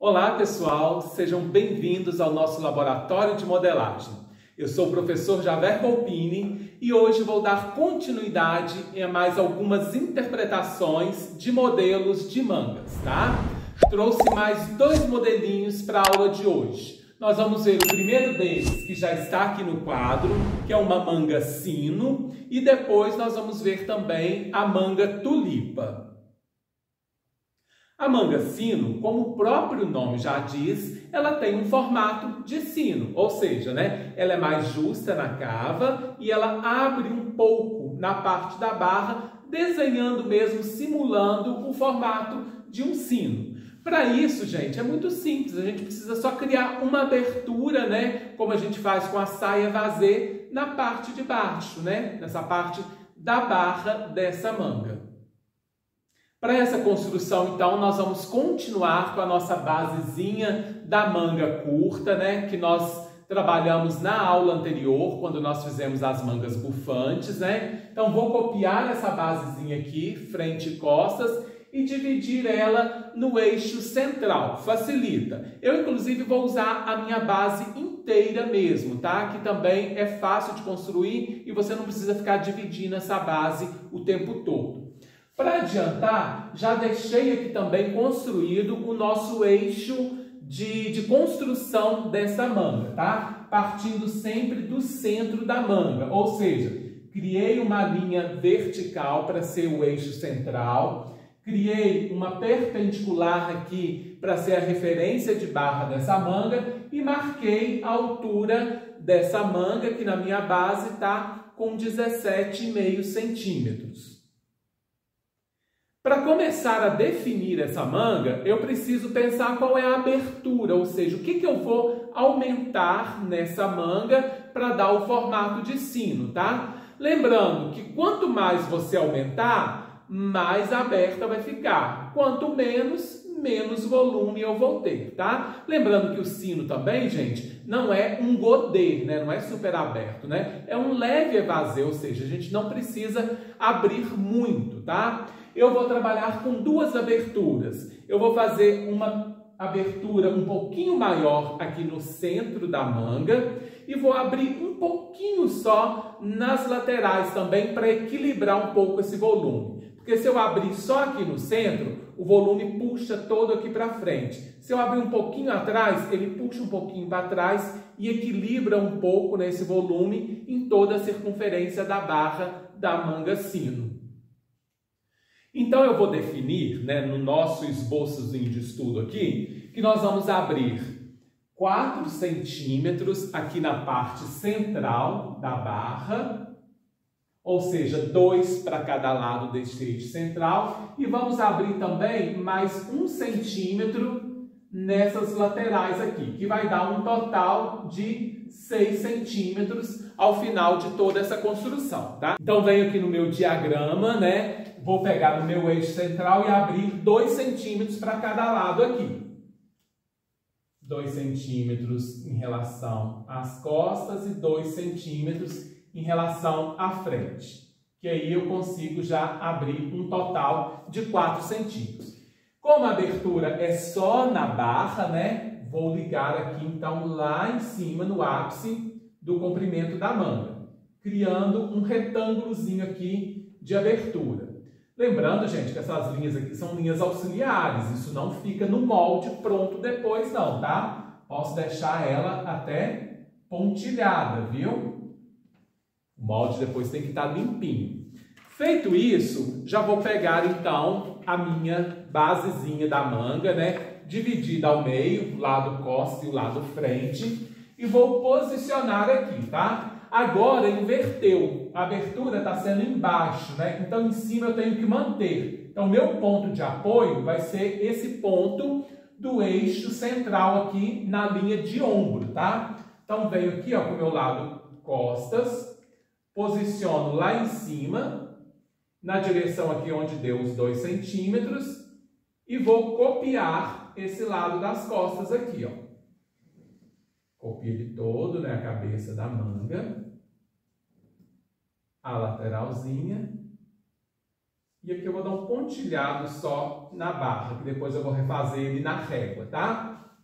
Olá pessoal, sejam bem-vindos ao nosso laboratório de modelagem. Eu sou o professor Javer Volpini e hoje vou dar continuidade a mais algumas interpretações de modelos de mangas, tá? Trouxe mais dois modelinhos para a aula de hoje. Nós vamos ver o primeiro deles, que já está aqui no quadro, que é uma manga sino, e depois nós vamos ver também a manga tulipa. A manga sino, como o próprio nome já diz, ela tem um formato de sino, ou seja, ela é mais justa na cava e ela abre um pouco na parte da barra, desenhando mesmo, simulando o formato de um sino. Para isso, gente, é muito simples, a gente precisa só criar uma abertura, como a gente faz com a saia vazê, na parte de baixo, nessa parte da barra dessa manga. Para essa construção, então, nós vamos continuar com a nossa basezinha da manga curta, que nós trabalhamos na aula anterior, quando nós fizemos as mangas bufantes, Então, vou copiar essa basezinha aqui, frente e costas, e dividir ela no eixo central. Facilita. Eu, inclusive, vou usar a minha base inteira mesmo, tá? Que também é fácil de construir e você não precisa ficar dividindo essa base o tempo todo. Para adiantar, já deixei aqui também construído o nosso eixo de construção dessa manga, tá? Partindo sempre do centro da manga, ou seja, criei uma linha vertical para ser o eixo central, criei uma perpendicular aqui para ser a referência de barra dessa manga e marquei a altura dessa manga, que na minha base está com 17,5 centímetros. Para começar a definir essa manga, eu preciso pensar qual é a abertura, ou seja, o que eu vou aumentar nessa manga para dar o formato de sino, tá? Lembrando que quanto mais você aumentar, mais aberta vai ficar. Quanto menos, menos volume eu vou ter, tá? Lembrando que o sino também, gente, não é um godê, não é super aberto, É um leve evasê, ou seja, a gente não precisa abrir muito, tá? Eu vou trabalhar com duas aberturas. Eu vou fazer uma abertura um pouquinho maior aqui no centro da manga e vou abrir um pouquinho só nas laterais também para equilibrar um pouco esse volume. Porque se eu abrir só aqui no centro, o volume puxa todo aqui para frente. Se eu abrir um pouquinho atrás, ele puxa um pouquinho para trás e equilibra um pouco nesse volume em toda a circunferência da barra da manga sino. Então, eu vou definir, no nosso esboçozinho de estudo aqui, que nós vamos abrir 4 centímetros aqui na parte central da barra, ou seja, 2 para cada lado deste eixo central, e vamos abrir também mais 1 centímetro nessas laterais aqui, que vai dar um total de 6 centímetros ao final de toda essa construção, tá? Então, venho aqui no meu diagrama, Vou pegar no meu eixo central e abrir 2 centímetros para cada lado aqui. 2 centímetros em relação às costas e 2 centímetros em relação à frente. Que aí eu consigo já abrir um total de 4 centímetros. Como a abertura é só na barra, Vou ligar aqui, então, lá em cima, no ápice do comprimento da manga, criando um retângulozinho aqui de abertura. Lembrando, gente, que essas linhas aqui são linhas auxiliares, isso não fica no molde pronto depois não, tá? Posso deixar ela até pontilhada, viu? O molde depois tem que estar limpinho. Feito isso, já vou pegar então a minha basezinha da manga, dividida ao meio, o lado costa e o lado frente, e vou posicionar aqui, tá? Agora inverteu, a abertura está sendo embaixo, Então em cima eu tenho que manter. Então meu ponto de apoio vai ser esse ponto do eixo central aqui na linha de ombro, tá? Então venho aqui, para o meu lado costas, posiciono lá em cima, na direção aqui onde deu os 2 centímetros, e vou copiar esse lado das costas aqui, Copio ele todo, a cabeça da manga, a lateralzinha, e E aqui eu vou dar um pontilhado só na barra, que depois eu vou refazer ele na régua, tá?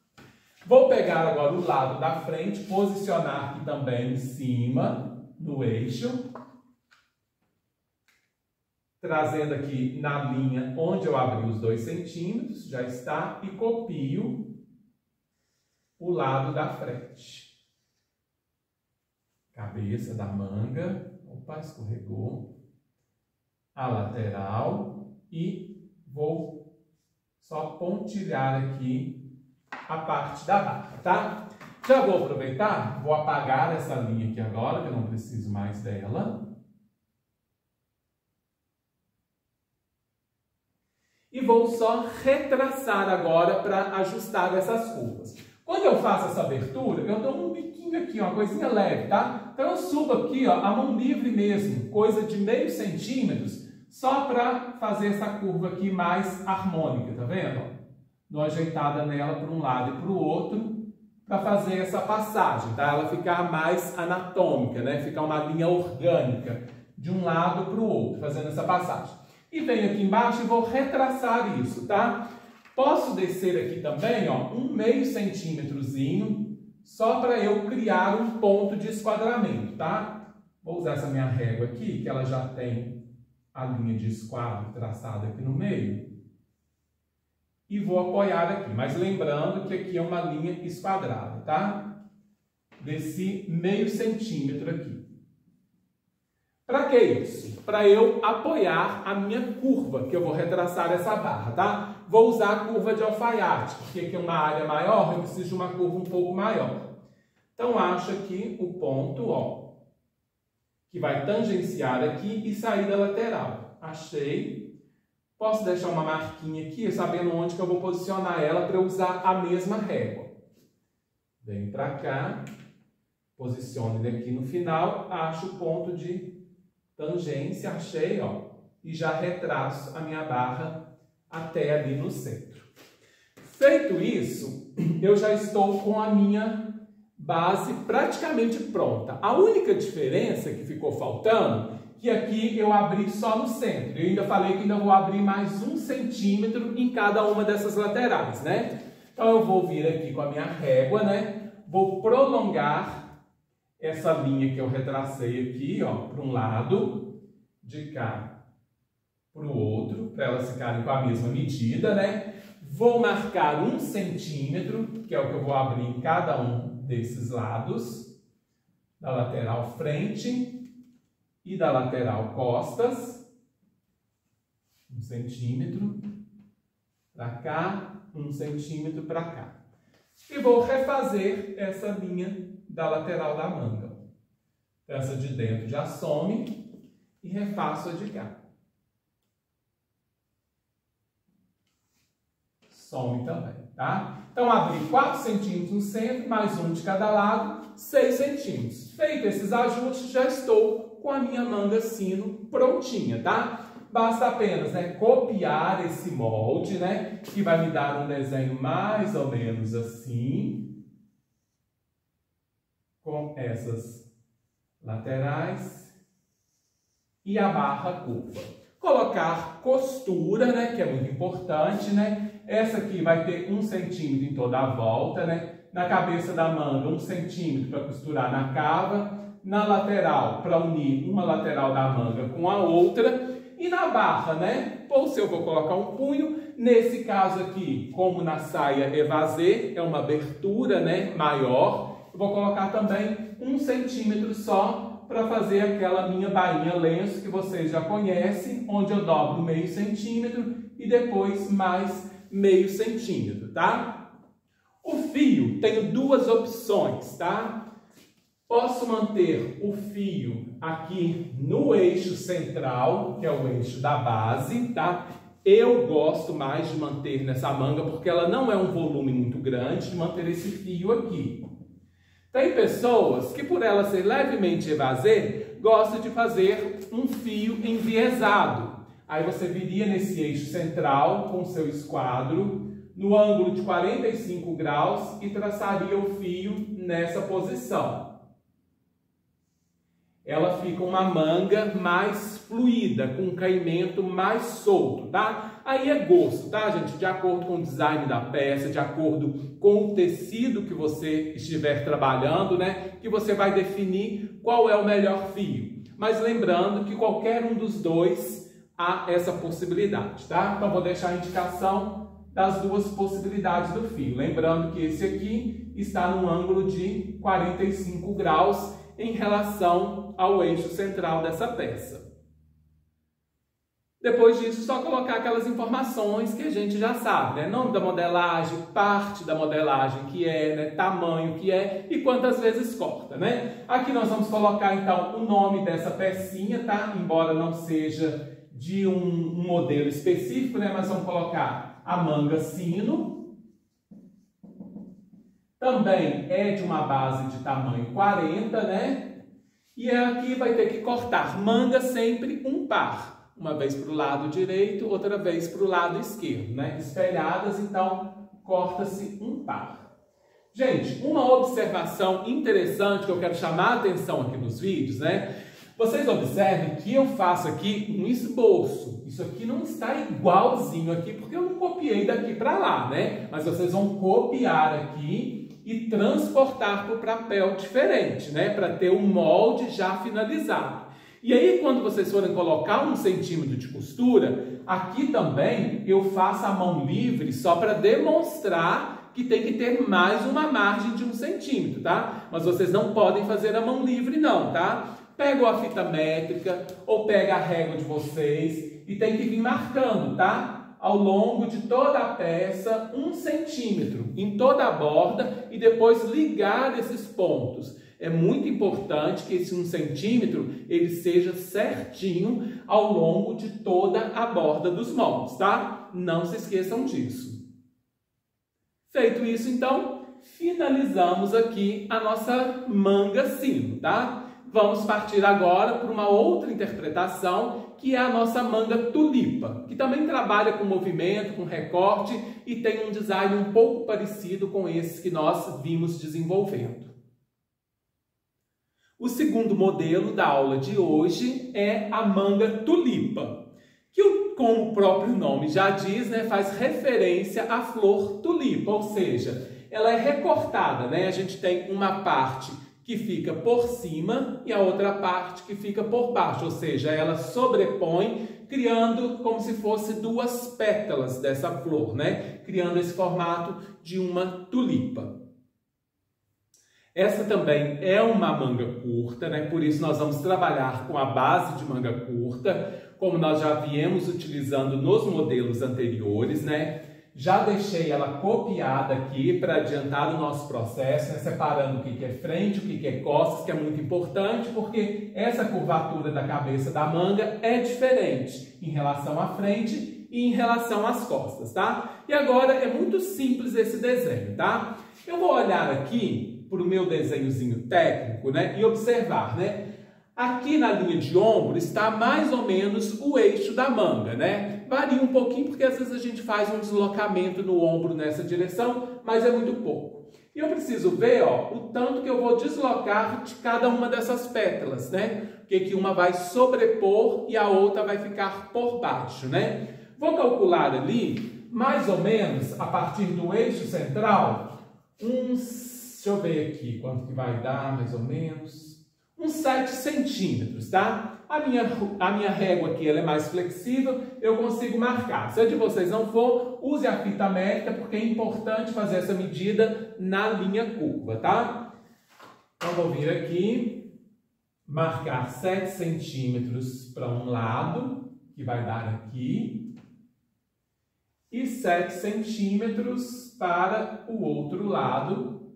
Vou pegar agora o lado da frente, posicionar aqui também em cima, no eixo. Trazendo aqui na linha onde eu abri os 2 centímetros, já está, e copio o lado da frente. Cabeça da manga, opa, escorregou. A lateral e vou só pontilhar aqui a parte da barra, tá? Já vou aproveitar, vou apagar essa linha aqui agora, que eu não preciso mais dela. E vou só retraçar agora para ajustar essas curvas. Quando eu faço essa abertura, eu dou um biquinho aqui, uma coisinha leve, tá? Então eu subo aqui, ó, a mão livre mesmo, coisa de meio centímetros, só para fazer essa curva aqui mais harmônica, tá vendo? Dou uma ajeitada nela para um lado e para o outro, para fazer essa passagem, tá? Ela ficar mais anatômica, né? Ficar uma linha orgânica de um lado para o outro, fazendo essa passagem. E venho aqui embaixo e vou retraçar isso, tá? Posso descer aqui também, ó, um meio centímetrozinho, só para eu criar um ponto de esquadramento, tá? Vou usar essa minha régua aqui, que ela já tem a linha de esquadro traçada aqui no meio. E vou apoiar aqui, mas lembrando que aqui é uma linha esquadrada, tá? Desci meio centímetro aqui. Para que isso? Para eu apoiar a minha curva, que eu vou retraçar essa barra, tá? Vou usar a curva de alfaiate, porque aqui é uma área maior, eu preciso de uma curva um pouco maior. Então, acho aqui o ponto, ó, que vai tangenciar aqui e sair da lateral. Achei. Posso deixar uma marquinha aqui, sabendo onde que eu vou posicionar ela para eu usar a mesma régua. Venho para cá, posiciono ele aqui no final, acho o ponto de tangência, achei, ó, e já retraço a minha barra até ali no centro. Feito isso, eu já estou com a minha base praticamente pronta. A única diferença que ficou faltando, que aqui eu abri só no centro. Eu ainda falei que ainda vou abrir mais 1 centímetro em cada uma dessas laterais, né? Então eu vou vir aqui com a minha régua, né? Vou prolongar essa linha que eu retracei aqui, ó, para um lado, de cá para o outro, para elas ficarem com a mesma medida, né? Vou marcar 1 centímetro, que é o que eu vou abrir em cada um desses lados, da lateral frente e da lateral costas. 1 centímetro para cá, 1 centímetro para cá. E vou refazer essa linha da lateral da manga. Essa de dentro já some e refaço a de cá. Some também, tá? Então, abri 4 centímetros no centro, mais 1 de cada lado, 6 centímetros. Feito esses ajustes, já estou com a minha manga sino prontinha, tá? Basta apenas, né, copiar esse molde, né, que vai me dar um desenho mais ou menos assim, com essas laterais e a barra curva. Colocar costura, né, que é muito importante, né? Essa aqui vai ter 1 centímetro em toda a volta, né? Na cabeça da manga, 1 centímetro para costurar na cava. Na lateral, para unir uma lateral da manga com a outra. E na barra, né? Ou se eu vou colocar um punho, nesse caso aqui, como na saia evasê, é uma abertura, né, maior, eu vou colocar também 1 centímetro só para fazer aquela minha bainha lenço que vocês já conhecem, onde eu dobro meio centímetro e depois mais meio centímetro, tá? O fio, tenho 2 opções, tá? Posso manter o fio aqui no eixo central, que é o eixo da base, tá? Eu gosto mais de manter nessa manga, porque ela não é um volume muito grande, de manter esse fio aqui. Tem pessoas que, por ela ser levemente evasê, gostam de fazer um fio enviesado. Aí você viria nesse eixo central com seu esquadro, no ângulo de 45 graus e traçaria o fio nessa posição. Ela fica uma manga mais fluida, com um caimento mais solto, tá? Aí é gosto, tá, gente? De acordo com o design da peça, de acordo com o tecido que você estiver trabalhando, né? Que você vai definir qual é o melhor fio. Mas lembrando que qualquer um dos dois há essa possibilidade, tá? Então, vou deixar a indicação das duas possibilidades do fio. Lembrando que esse aqui está num ângulo de 45 graus em relação ao eixo central dessa peça. Depois disso, só colocar aquelas informações que a gente já sabe, né? Nome da modelagem, parte da modelagem que é, né? Tamanho que é e quantas vezes corta, né? Aqui nós vamos colocar, então, o nome dessa pecinha, tá? Embora não seja de um modelo específico, né? Mas vamos colocar a manga sino. Também é de uma base de tamanho 40, né? E aqui vai ter que cortar manga sempre um par. Uma vez para o lado direito, outra vez para o lado esquerdo, né? Espelhadas, então, corta-se um par. Gente, uma observação interessante que eu quero chamar a atenção aqui nos vídeos, né? Vocês observem que eu faço aqui um esboço. Isso aqui não está igualzinho aqui, porque eu não copiei daqui para lá, né? Mas vocês vão copiar aqui e transportar para o papel diferente, né? Para ter o molde já finalizado. E aí, quando vocês forem colocar 1 centímetro de costura, aqui também eu faço a mão livre só para demonstrar que tem que ter mais uma margem de 1 centímetro, tá? Mas vocês não podem fazer a mão livre não, tá? Pega a fita métrica ou pega a régua de vocês e tem que vir marcando, tá? Ao longo de toda a peça, 1 centímetro em toda a borda e depois ligar esses pontos. É muito importante que esse 1 centímetro ele seja certinho ao longo de toda a borda dos moldes, tá? Não se esqueçam disso. Feito isso, então, finalizamos aqui a nossa manga sino, tá? Vamos partir agora para uma outra interpretação, que é a nossa manga tulipa, que também trabalha com movimento, com recorte e tem um design um pouco parecido com esse que nós vimos desenvolvendo. O segundo modelo da aula de hoje é a manga tulipa, que, como o próprio nome já diz, né, faz referência à flor tulipa, ou seja, ela é recortada, né? A gente tem uma parte que fica por cima e a outra parte que fica por baixo, ou seja, ela sobrepõe, criando como se fosse 2 pétalas dessa flor, né? Criando esse formato de uma tulipa. Essa também é uma manga curta, né? Por isso nós vamos trabalhar com a base de manga curta, como nós já viemos utilizando nos modelos anteriores, né? Já deixei ela copiada aqui para adiantar o nosso processo, né? Separando o que é frente, o que é costas, que é muito importante, porque essa curvatura da cabeça da manga é diferente em relação à frente e em relação às costas, tá? E agora é muito simples esse desenho, tá? Eu vou olhar aqui para o meu desenhozinho técnico, né, e observar, né? Aqui na linha de ombro está mais ou menos o eixo da manga, né? Varia um pouquinho porque às vezes a gente faz um deslocamento no ombro nessa direção, mas é muito pouco. E eu preciso ver, ó, o tanto que eu vou deslocar de cada uma dessas pétalas, né? Porque que uma vai sobrepor e a outra vai ficar por baixo, né? Vou calcular ali, mais ou menos, a partir do eixo central, deixa eu ver aqui quanto que vai dar, mais ou menos. Uns 7 centímetros, tá? A minha régua aqui ela é mais flexível, eu consigo marcar. Se a de vocês não for, use a fita métrica, porque é importante fazer essa medida na linha curva, tá? Então, vou vir aqui, marcar 7 centímetros para um lado, que vai dar aqui, e 7 centímetros para o outro lado,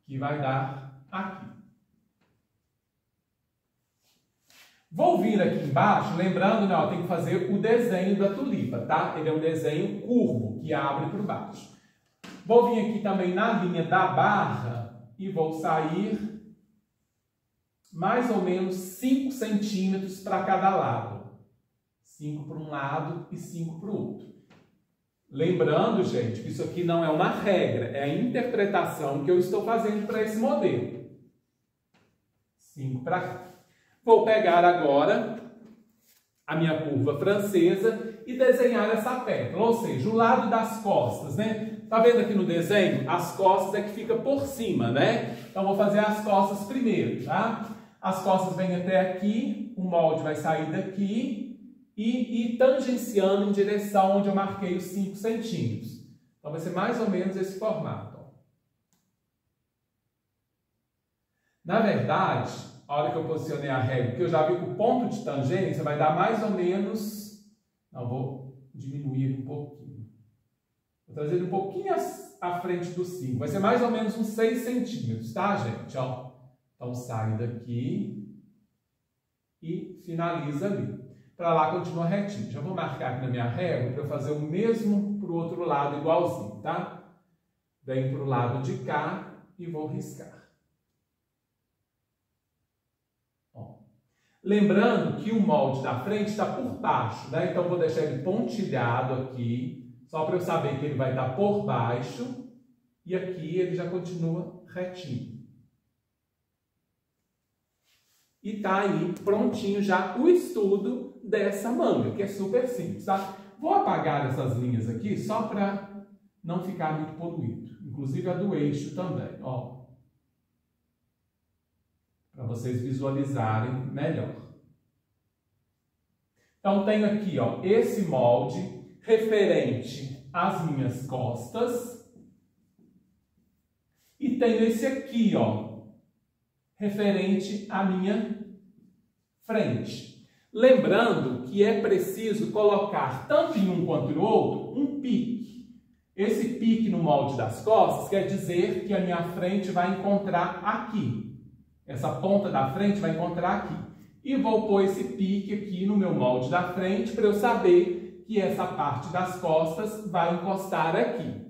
que vai dar aqui. Vou vir aqui embaixo, lembrando, né, ó, tem que fazer o desenho da tulipa, tá? Ele é um desenho curvo, que abre por baixo. Vou vir aqui também na linha da barra e vou sair mais ou menos 5 centímetros para cada lado. 5 para um lado e 5 para o outro. Lembrando, gente, que isso aqui não é uma regra, é a interpretação que eu estou fazendo para esse modelo. 5 para cá. Vou pegar agora a minha curva francesa e desenhar essa pétala, ou seja, o lado das costas, né? Tá vendo aqui no desenho? As costas é que fica por cima, né? Então, vou fazer as costas primeiro, tá? As costas vêm até aqui, o molde vai sair daqui e ir tangenciando em direção onde eu marquei os 5 centímetros. Então, vai ser mais ou menos esse formato. Ó. Na verdade, a hora que eu posicionei a régua, que eu já vi que o ponto de tangência vai dar mais ou menos... Não, vou diminuir ele um pouquinho. Vou trazer ele um pouquinho à frente do 5. Vai ser mais ou menos uns 6 centímetros, tá, gente? Ó. Então, sai daqui e finaliza ali. Para lá, continua retinho. Já vou marcar aqui na minha régua para eu fazer o mesmo para o outro lado, igualzinho, tá? Venho para o lado de cá e vou riscar. Ó. Lembrando que o molde da frente está por baixo, né? Então, vou deixar ele pontilhado aqui, só para eu saber que ele vai estar por baixo. E aqui ele já continua retinho. E tá aí prontinho já o estudo dessa manga, que é super simples, tá? Vou apagar essas linhas aqui só para não ficar muito poluído. Inclusive a do eixo também, ó. Para vocês visualizarem melhor. Então, tenho aqui, ó, esse molde referente às minhas costas. E tenho esse aqui, ó, referente à minha frente. Lembrando que é preciso colocar, tanto em um quanto no outro, um pique. Esse pique no molde das costas quer dizer que a minha frente vai encontrar aqui. Essa ponta da frente vai encontrar aqui. E vou pôr esse pique aqui no meu molde da frente para eu saber que essa parte das costas vai encostar aqui.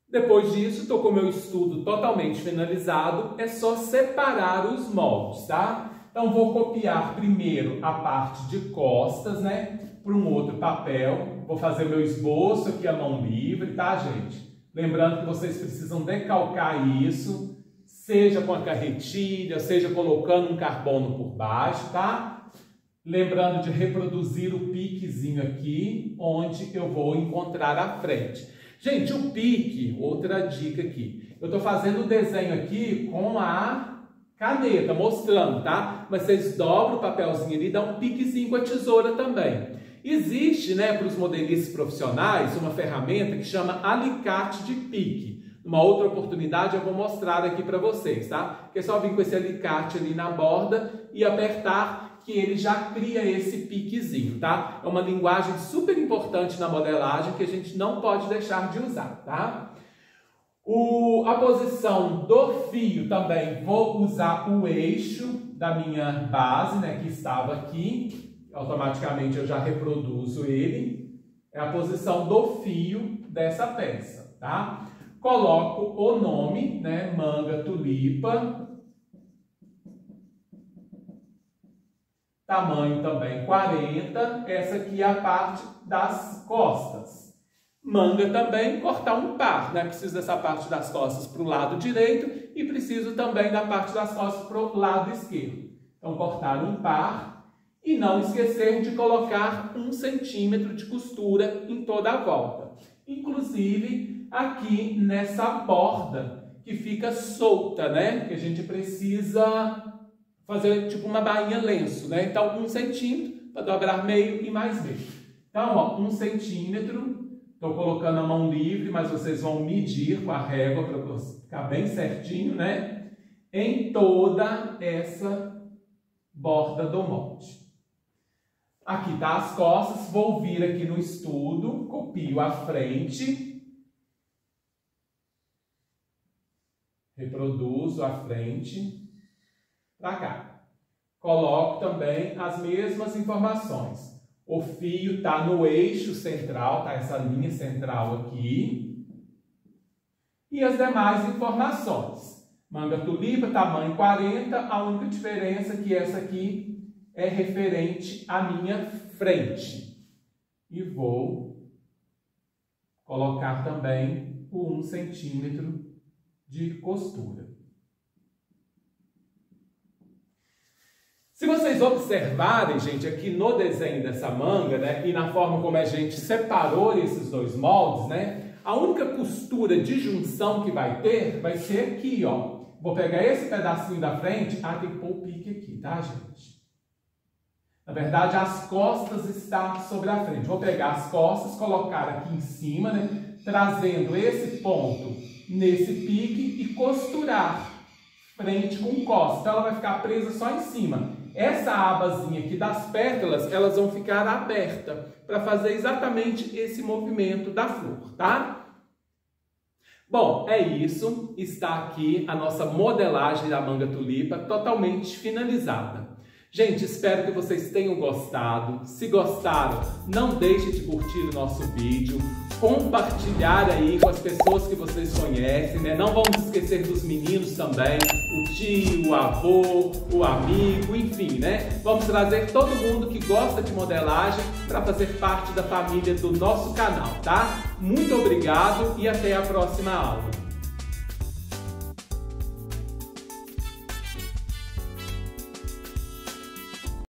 Depois disso, estou com o meu estudo totalmente finalizado, é só separar os moldes, tá? Então, vou copiar primeiro a parte de costas, né, para um outro papel. Vou fazer o meu esboço aqui à mão livre, tá, gente? Lembrando que vocês precisam decalcar isso, seja com a carretilha, seja colocando um carbono por baixo, tá? Lembrando de reproduzir o piquezinho aqui, onde eu vou encontrar a frente. Gente, o pique, outra dica aqui. Eu estou fazendo o desenho aqui com a caneta, mostrando, tá? Mas vocês dobram o papelzinho ali e dão um piquezinho com a tesoura também. Existe, né, para os modelistas profissionais, uma ferramenta que chama alicate de pique. Numa outra oportunidade eu vou mostrar aqui para vocês, tá? Que é só vir com esse alicate ali na borda e apertar, que ele já cria esse piquezinho, tá? É uma linguagem super importante na modelagem que a gente não pode deixar de usar, tá? A posição do fio também, vou usar o eixo da minha base, né, que estava aqui. Automaticamente eu já reproduzo ele. É a posição do fio dessa peça, tá? Coloco o nome, né, manga tulipa. Tamanho também 40, essa aqui é a parte das costas. Manga também, cortar um par, né? Preciso dessa parte das costas para o lado direito e preciso também da parte das costas para o lado esquerdo. Então, cortar um par e não esquecer de colocar 1 centímetro de costura em toda a volta. Inclusive, aqui nessa borda que fica solta, né? Que a gente precisa fazer tipo uma bainha lenço, né? Então, 1 centímetro para dobrar meio e mais meio. Então, ó, 1 centímetro. Estou colocando a mão livre, mas vocês vão medir com a régua para ficar bem certinho, né? Em toda essa borda do molde. Aqui tá as costas. Vou vir aqui no estudo, copio a frente. Reproduzo a frente. Para cá. Coloco também as mesmas informações. O fio está no eixo central, tá? Essa linha central aqui. E as demais informações. Manga tulipa, tamanho 40. A única diferença é que essa aqui é referente à minha frente. E vou colocar também o 1 centímetro de costura. Se vocês observarem, gente, aqui no desenho dessa manga, né, e na forma como a gente separou esses dois moldes, né, a única costura de junção que vai ter vai ser aqui, ó. Vou pegar esse pedacinho da frente, tem que pôr o pique aqui, tá, gente? Na verdade, as costas estão sobre a frente. Vou pegar as costas, colocar aqui em cima, né, trazendo esse ponto nesse pique e costurar frente com costa. Então, ela vai ficar presa só em cima. Essa abazinha aqui das pétalas, elas vão ficar abertas para fazer exatamente esse movimento da flor, tá? Bom, é isso. Está aqui a nossa modelagem da manga tulipa totalmente finalizada. Gente, espero que vocês tenham gostado. Se gostaram, não deixe de curtir o nosso vídeo, compartilhar aí com as pessoas que vocês conhecem, né? Não vamos esquecer dos meninos também, o tio, o avô, o amigo, enfim, né? Vamos trazer todo mundo que gosta de modelagem para fazer parte da família do nosso canal, tá? Muito obrigado e até a próxima aula.